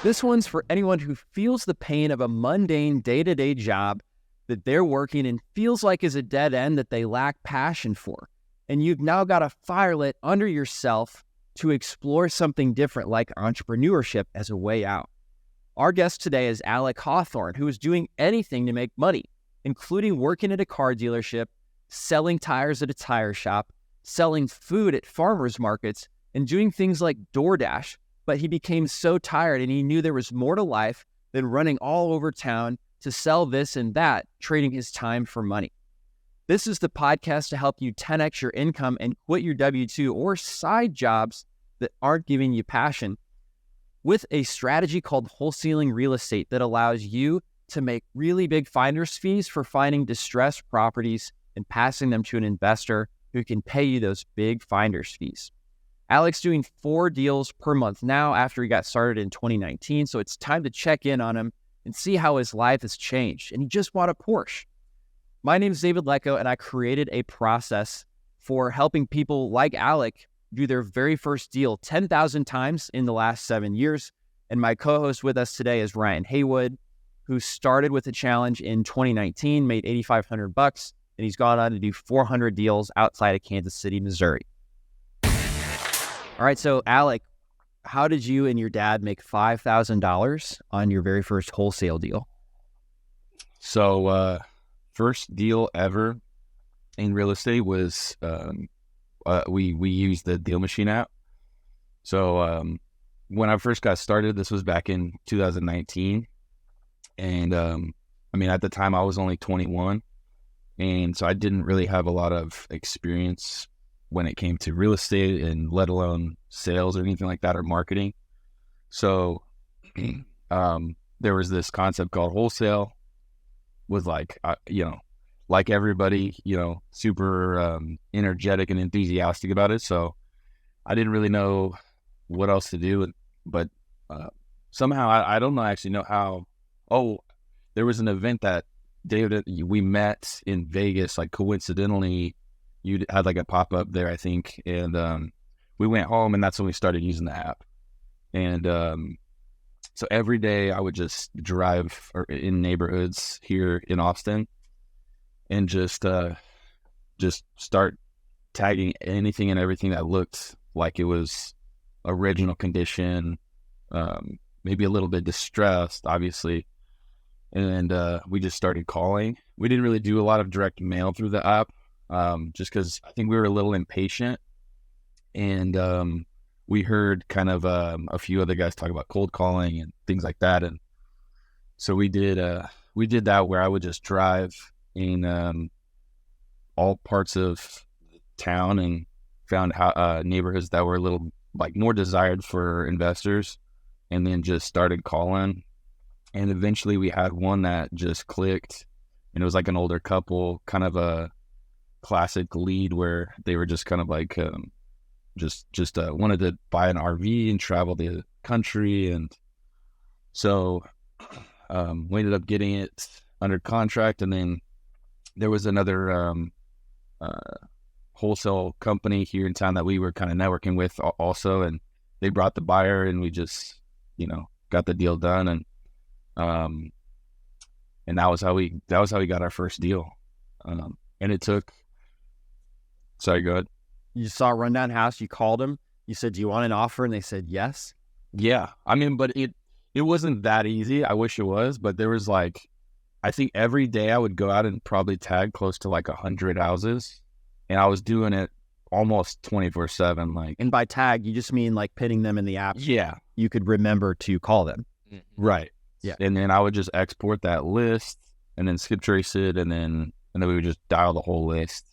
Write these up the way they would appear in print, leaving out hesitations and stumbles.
This one's for anyone who feels the pain of a mundane day-to-day job that they're working and feels like is a dead end that they lack passion for. And you've now got a fire lit under yourself to explore something different like entrepreneurship as a way out. Our guest today is Alec Hawthorne, who is doing anything to make money, including working at a car dealership, selling tires at a tire shop, selling food at farmers markets, and doing things like DoorDash. But he became so tired and he knew there was more to life than running all over town to sell this and that, trading his time for money. This is the podcast to help you 10x your income and quit your W-2 or side jobs that aren't giving you passion with a strategy called wholesaling real estate that allows you to make really big finder's fees for finding distressed properties and passing them to an investor who can pay you those big finder's fees. Alec's doing 4 deals per month now after he got started in 2019, so it's time to check in on him and see how his life has changed. And he just bought a Porsche. My name is David Lecco, and I created a process for helping people like Alec do their very first deal 10,000 times in the last 7 years. And my co-host with us today is Ryan Haywood, who started with a challenge in 2019, made $8,500, and he's gone on to do 400 deals outside of Kansas City, Missouri. All right, so Alec, how did you and your dad make $5,000 on your very first wholesale deal? So, first deal ever in real estate was we used the DealMachine app. So when I first got started, this was back in 2019, and at the time I was only 21, and so I didn't really have a lot of experience when it came to real estate, and let alone sales or anything like that, or marketing. So there was this concept called wholesale, with like everybody, super energetic and enthusiastic about it. So I didn't really know what else to do, but somehow I don't actually know how. Oh, there was an event that David, we met in Vegas, like coincidentally. You had like a pop-up there, I think, and we went home, and that's when we started using the app. And so every day I would just drive in neighborhoods here in Austin and just start tagging anything and everything that looked like it was original condition, maybe a little bit distressed, obviously. And we just started calling. We didn't really do a lot of direct mail through the app. Just because I think we were a little impatient, and we heard kind of a few other guys talk about cold calling and things like that, and so we did that, where I would just drive in all parts of town and found neighborhoods that were a little like more desired for investors, and then just started calling, and eventually we had one that just clicked, and it was like an older couple, kind of a classic lead where they were just kind of like just wanted to buy an RV and travel the country, and so we ended up getting it under contract. And then there was another wholesale company here in town that we were kind of networking with also, and they brought the buyer, and we just got the deal done, and that was how we got our first deal, and it took. Sorry, go ahead. You saw a rundown house, you called them, you said, do you want an offer? And they said yes. Yeah. But it wasn't that easy. I wish it was, but there was like, I think every day I would go out and probably tag close to like 100 houses, and I was doing it almost 24/7. Like, and by tag, you just mean like pitting them in the app. Yeah. You could remember to call them. Right. Yeah. And then I would just export that list and then skip trace it. And then we would just dial the whole list.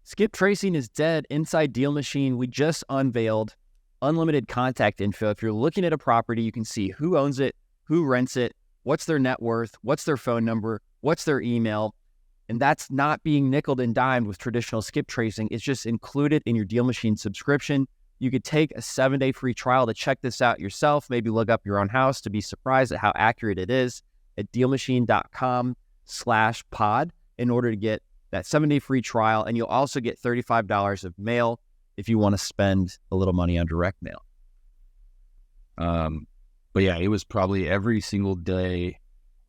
Skip tracing is dead. Inside DealMachine, we just unveiled unlimited contact info. If you're looking at a property, you can see who owns it, who rents it, what's their net worth, what's their phone number, what's their email. And that's not being nickeled and dimed with traditional skip tracing. It's just included in your DealMachine subscription. You could take a 7-day free trial to check this out yourself, maybe look up your own house to be surprised at how accurate it is at DealMachine.com/pod in order to get that 7-day free trial. And you'll also get $35 of mail if you want to spend a little money on direct mail. But But yeah, it was probably every single day,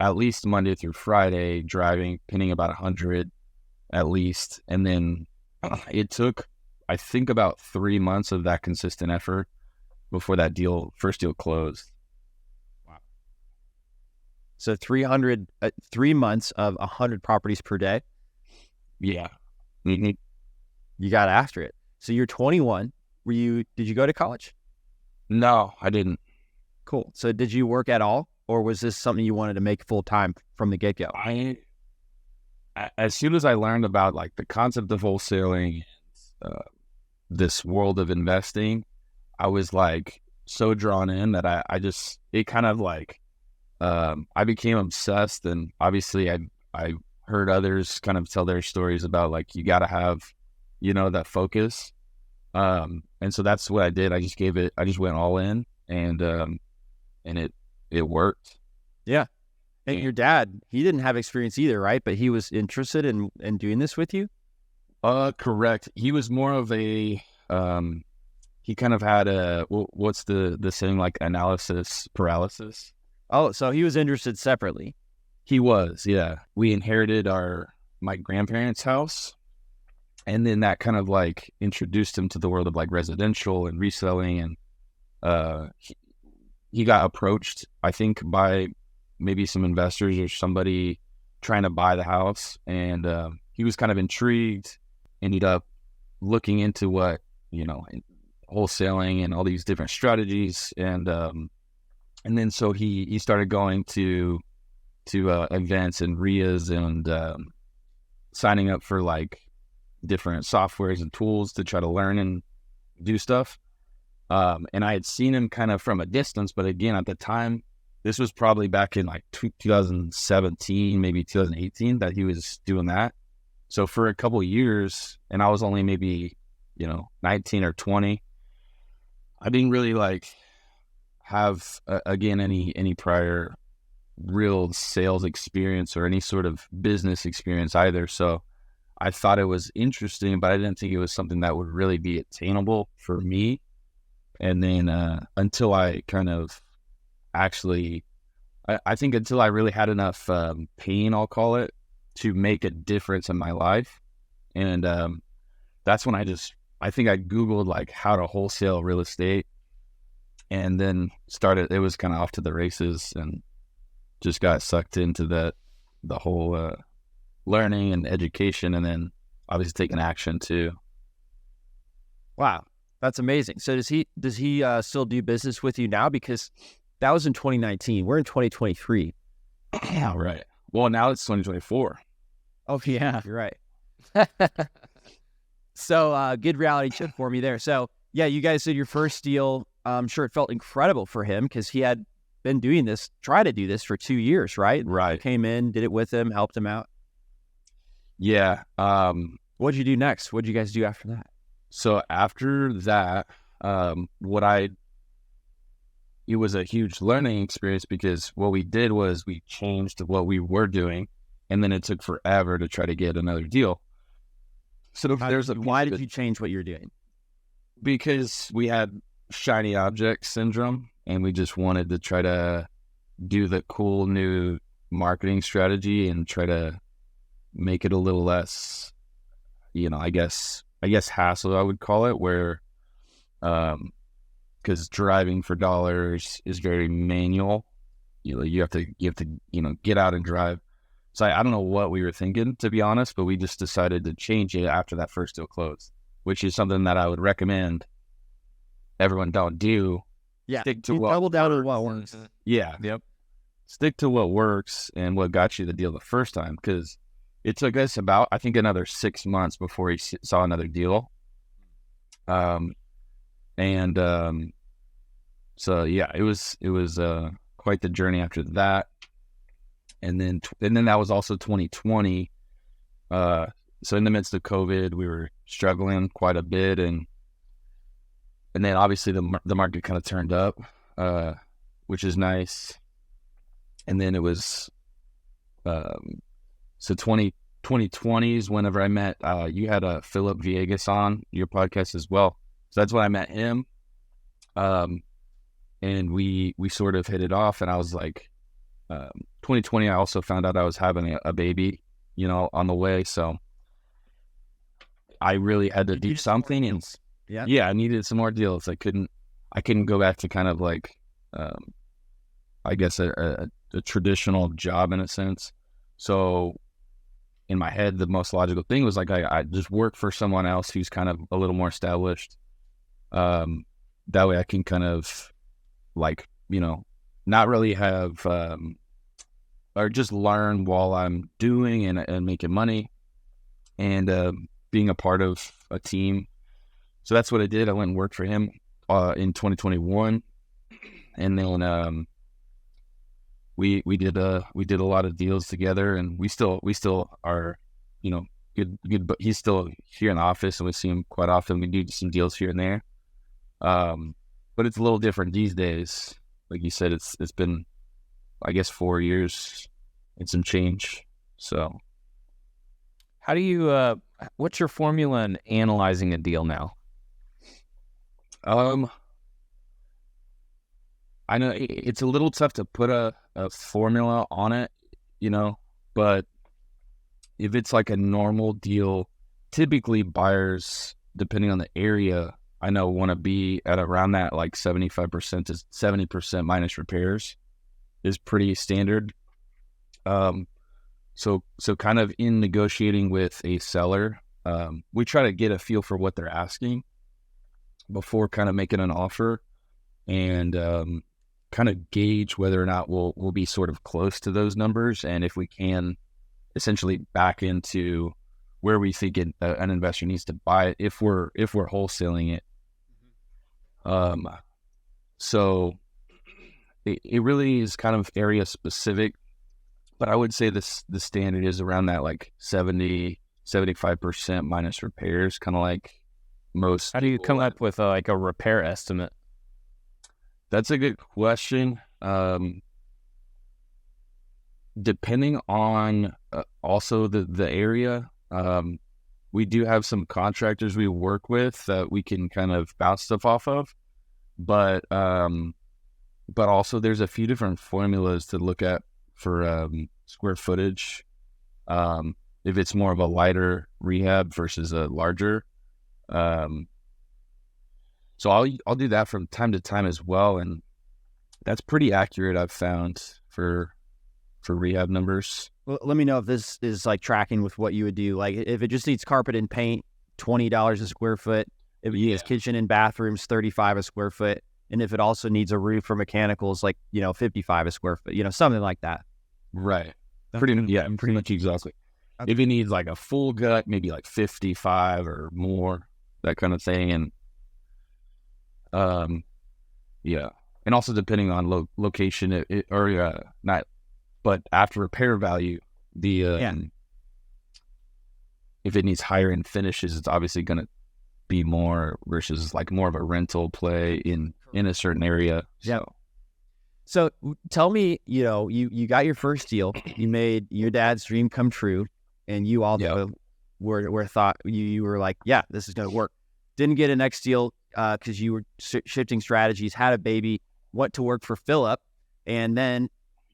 at least Monday through Friday, driving, pinning about 100 at least. And then it took, I think, about 3 months of that consistent effort before that first deal closed. Wow. So 3 months of 100 properties per day. Yeah. Mm-hmm. You got after it. So you're 21. Did you go to college? No, I didn't. Cool. So did you work at all, or was this something you wanted to make full time from the get-go? As soon as I learned about like the concept of wholesaling, this world of investing, I was like so drawn in that it kind of like, I became obsessed. And obviously I heard others kind of tell their stories about like, you got to have, that focus. And so that's what I did. I just went all in, and it worked. Yeah. And your dad, he didn't have experience either, right? But he was interested in doing this with you? Correct. He was more of a, he kind of had what's the saying, like analysis paralysis? Oh, so he was interested separately. He was, yeah. We inherited my grandparents' house, and then that kind of like introduced him to the world of like residential and reselling. And he got approached, I think, by maybe some investors or somebody trying to buy the house. And he was kind of intrigued, ended up looking into what, wholesaling and all these different strategies. And then so he started going to events and RIAs and signing up for like different softwares and tools to try to learn and do stuff. And I had seen him kind of from a distance, but again, at the time, this was probably back in like 2017, maybe 2018 that he was doing that. So for a couple of years, and I was only maybe, 19 or 20, I didn't really like have, again, any prior real sales experience or any sort of business experience either. So I thought it was interesting, but I didn't think it was something that would really be attainable for me. And then until I kind of actually, I think until I really had enough pain, I'll call it, to make a difference in my life. And that's when I think I Googled like how to wholesale real estate, and then it was kind of off to the races, and just got sucked into the whole learning and education, and then obviously taking action too. Wow. That's amazing. So does he still do business with you now? Because that was in 2019. We're in 2023. Yeah, right. Well, now it's 2024. Oh, yeah, you're right. So good reality check for me there. So yeah, you guys did your first deal. I'm sure it felt incredible for him because he had been trying to do this for 2 years, right? Right. You came in, did it with him, helped him out. Yeah. What'd you do next? What'd you guys do after that? So after that, it was a huge learning experience, because what we did was we changed what we were doing, and then it took forever to try to get another deal. So why did you change what you're doing? Because we had shiny object syndrome, and we just wanted to try to do the cool new marketing strategy and try to make it a little less, I guess hassle, I would call it, where, because driving for dollars is very manual. You have to, get out and drive. So I don't know what we were thinking, to be honest, but we just decided to change it after that first deal closed, which is something that I would recommend everyone don't do. Yeah. Stick to double down on what works. Yeah. Yep. Stick to what works and what got you the deal the first time, because it took us about, I think, another 6 months before he saw another deal. So yeah, it was quite the journey after that. And then that was also 2020. So in the midst of COVID, we were struggling quite a bit, and then obviously the market kind of turned up, which is nice. And then it was, so 2020 is whenever I met, you had Philip Villegas on your podcast as well. So that's when I met him. and we sort of hit it off. And I was like, 2020, I also found out I was having a baby, on the way. So I really had to do something. And yeah, I needed some more deals. I couldn't go back to kind of like, I guess a traditional job in a sense. So in my head, the most logical thing was like, I just work for someone else who's kind of a little more established. That way I can kind of like, not really have, or just learn while I'm doing and making money and, being a part of a team. So that's what I did. I went and worked for him, in 2021. And then, we did a lot of deals together, and we still are, good, but he's still here in the office and we see him quite often. We do some deals here and there. But it's a little different these days. Like you said, it's been, I guess, 4 years and some change. So how do you, what's your formula in analyzing a deal now? I know it's a little tough to put a formula on it, but if it's like a normal deal, typically buyers, depending on the area, I know want to be at around that like 75% to 70% minus repairs is pretty standard. So kind of in negotiating with a seller, we try to get a feel for what they're asking before kind of making an offer, and kind of gauge whether or not we'll be sort of close to those numbers, and if we can essentially back into where we think an investor needs to buy it if we're wholesaling it. So it really is kind of area specific, but I would say the standard is around that like 70-75% minus repairs, kind of like most. How do you come up with like a repair estimate? That's a good question. Depending on also the area, we do have some contractors we work with that we can kind of bounce stuff off of, but also there's a few different formulas to look at for square footage. If it's more of a lighter rehab versus a larger, so I'll do that from time to time as well, and that's pretty accurate, I've found, for rehab numbers. Well, let me know if this is like tracking with what you would do. Like if it just needs carpet and paint, $20 a square foot. If it needs kitchen and bathrooms, $35 a square foot. And if it also needs a roof or mechanicals, like, $55 a square foot, something like that. Right. Pretty much exactly. Okay. If it needs like a full gut, maybe like 55 or more, that kind of thing. And and also depending on location or not, but after repair value, if it needs higher end finishes, it's obviously going to be more versus like more of a rental play in a certain area. So tell me, you got your first deal, you made your dad's dream come true, and you also were thought you were like, yeah, this is going to work. Didn't get a next deal because you were shifting strategies, had a baby, went to work for Philip, and then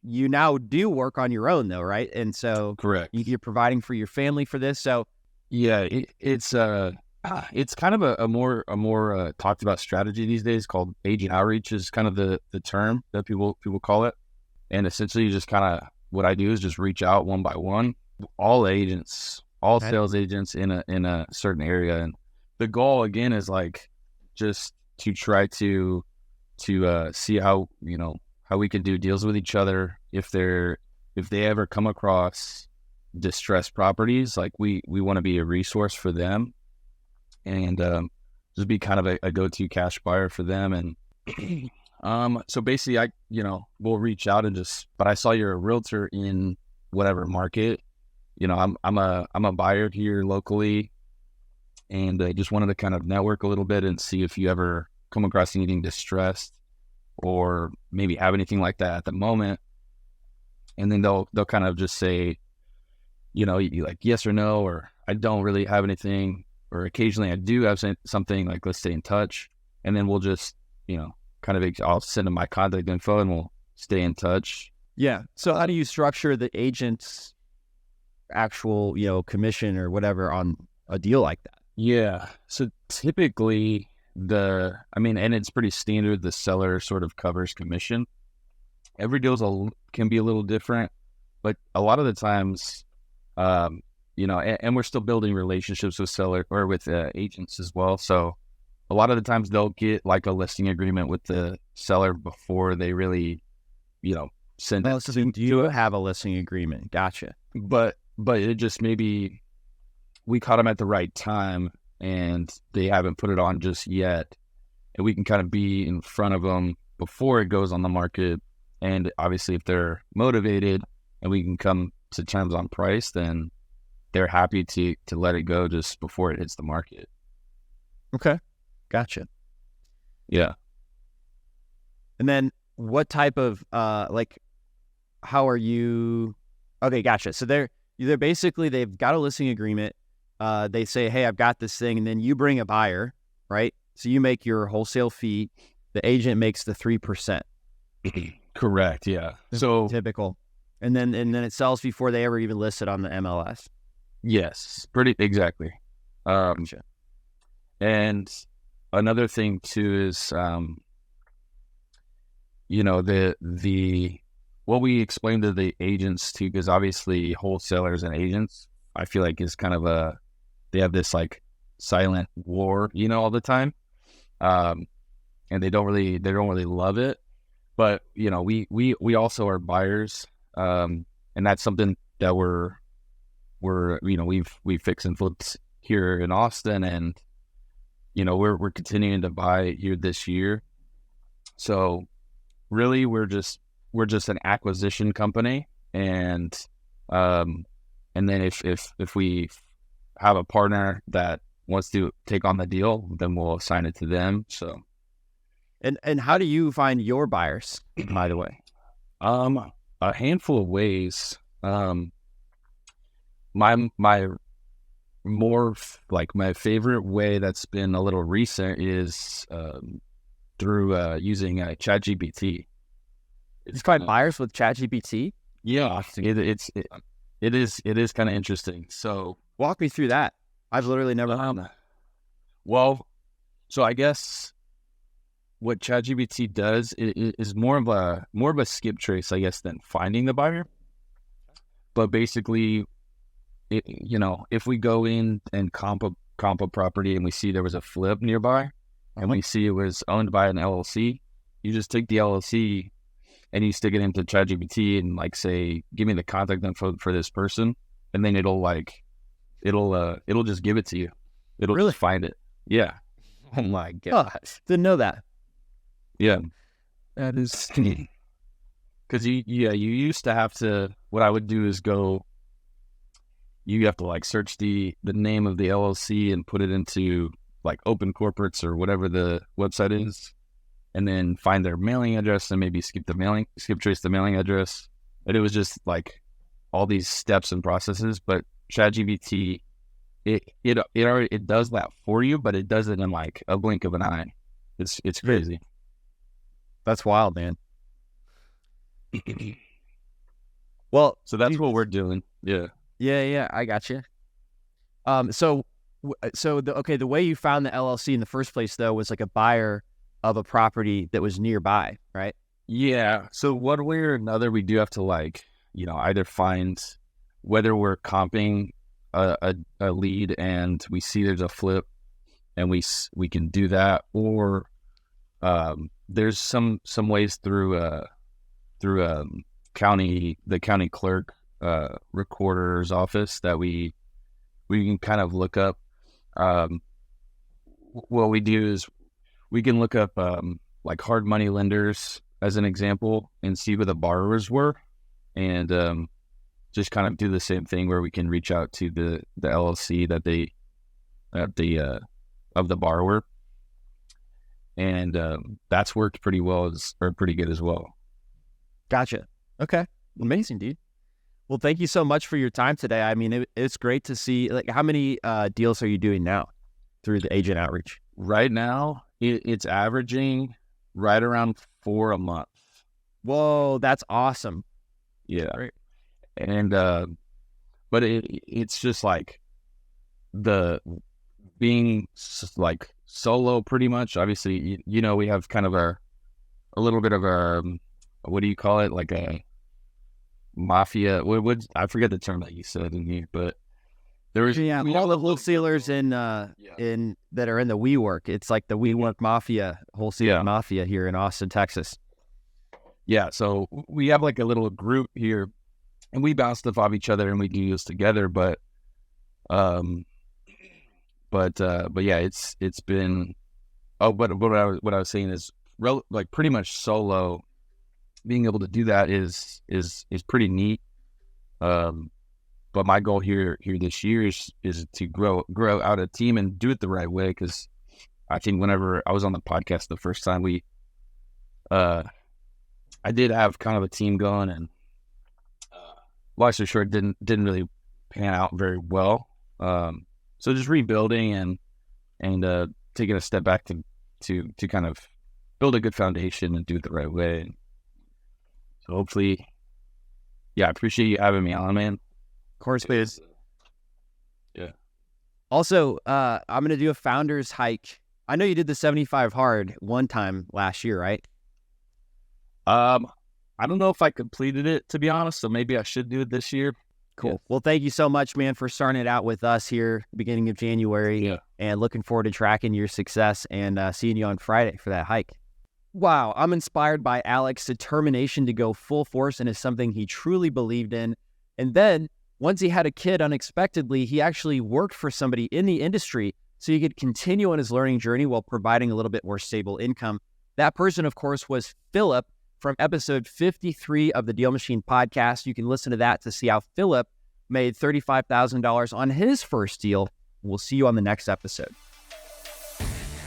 you now do work on your own though, right? And so correct, you're providing for your family for this. So it's kind of a more talked about strategy these days called agent outreach is kind of the term that people call it. And essentially just kind of what I do is just reach out one by one, all agents, all sales agents in a certain area. And the goal again is like just to try to see how we can do deals with each other. If they ever come across distressed properties, like we want to be a resource for them, and just be kind of a go-to cash buyer for them. And so basically we'll reach out and but I saw you're a realtor in whatever market, I'm a buyer here locally, and I just wanted to kind of network a little bit and see if you ever come across anything distressed or maybe have anything like that at the moment. And then they'll kind of just say, like yes or no, or I don't really have anything, or occasionally I do have something, like let's stay in touch. And then we'll just, I'll send them my contact info and we'll stay in touch. Yeah. So how do you structure the agent's actual, commission or whatever on a deal like that? Yeah. So typically and it's pretty standard. The seller sort of covers commission. Every deal can be a little different, but a lot of the times, and we're still building relationships with with agents as well. So a lot of the times they'll get like a listing agreement with the seller before they really, send it. So do you have a listing agreement? Gotcha. But it just maybe we caught them at the right time and they haven't put it on just yet. And we can kind of be in front of them before it goes on the market. And obviously if they're motivated and we can come to terms on price, then they're happy to let it go just before it hits the market. Okay. Gotcha. Yeah. And then what type of, how are you? Okay. Gotcha. So they're basically, they've got a listing agreement. They say, hey, I've got this thing. And then you bring a buyer, right? So you make your wholesale fee. The agent makes the 3%. Correct. Yeah. So typical. And then it sells before they ever even list it on the MLS. Yes. Exactly. Gotcha. And another thing too is, what we explain to the agents too, because obviously wholesalers and agents, I feel like is kind of they have this like silent war, all the time. And they don't really love it, but we also are buyers. And that's something that we've fixed and flipped here in Austin, and we're continuing to buy here this year. So really we're just an acquisition company, and then if we have a partner that wants to take on the deal, then we'll assign it to them. So and how do you find your buyers, by the way? A handful of ways. My my favorite way that's been a little recent is through using ChatGPT. You find buyers with ChatGPT? Yeah, it is kind of interesting. So walk me through that. I've literally never done that. Well, so I guess what ChatGPT does is more of a skip trace, I guess, than finding the buyer. But basically, if we go in and comp a property and we see there was a flip nearby, and we see it was owned by an LLC, you just take the LLC and you stick it into ChatGPT and say, give me the contact info for this person, and then it'll just give it to you. It'll really just find it. Yeah. Oh my gosh. Didn't know that. Yeah. That is because you used to have to. What I would do is you have to search the name of the LLC and put it into Open Corporates or whatever the website is, and then find their mailing address and maybe skip trace the mailing address. And it was just all these steps and processes. But ChatGPT, it does that for you, but it does it in a blink of an eye. It's crazy. That's wild, man. Well, so that's what we're doing. Yeah. Yeah, I got you. So the way you found the LLC in the first place, though, was a buyer of a property that was nearby, right? Yeah. So one way or another, we do have to either find whether we're comping a lead and we see there's a flip, and we can do that, or there's some ways through the county clerk recorder's office that we can kind of look up. What we do is we can look up hard money lenders as an example and see who the borrowers were, and just kind of do the same thing where we can reach out to the LLC of the borrower, and that's worked pretty good as well. Gotcha. Okay, amazing, dude. Well, thank you so much for your time today. I mean, it's great to see. How many deals are you doing now through the agent outreach? Right now, it's averaging right around 4 a month. Whoa, that's awesome. Yeah. Great. And, but it's just like being like solo pretty much. Obviously, you know, we have kind of a little bit of a, what do you call it? Like a mafia. I forget the term that you said in here, but there was all the wholesalers in that are in the WeWork. It's like the WeWork Mafia, wholesale mafia here in Austin, Texas. Yeah, so we have like a little group here, and we bounce stuff off each other, and we do this together. But yeah, it's been. Oh, but what I was saying is, like pretty much solo. Being able to do that is pretty neat. But my goal here this year is to grow out a team and do it the right way. Because I think whenever I was on the podcast the first time, I did have kind of a team going, and long story short, didn't really pan out very well. So just rebuilding and taking a step back to kind of build a good foundation and do it the right way. And so hopefully, I appreciate you having me on, man. Of course, please. Yeah. Also, I'm going to do a founder's hike. I know you did the 75 hard one time last year, right? I don't know if I completed it, to be honest, so maybe I should do it this year. Cool. Yeah. Well, thank you so much, man, for starting it out with us here beginning of January. Yeah. And looking forward to tracking your success and seeing you on Friday for that hike. Wow, I'm inspired by Alec's determination to go full force into something he truly believed in. And then, once he had a kid unexpectedly, he actually worked for somebody in the industry so he could continue on his learning journey while providing a little bit more stable income. That person, of course, was Philip from episode 53 of the DealMachine podcast. You can listen to that to see how Philip made $35,000 on his first deal. We'll see you on the next episode.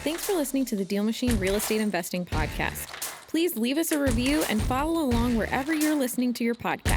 Thanks for listening to the DealMachine Real Estate Investing Podcast. Please leave us a review and follow along wherever you're listening to your podcast.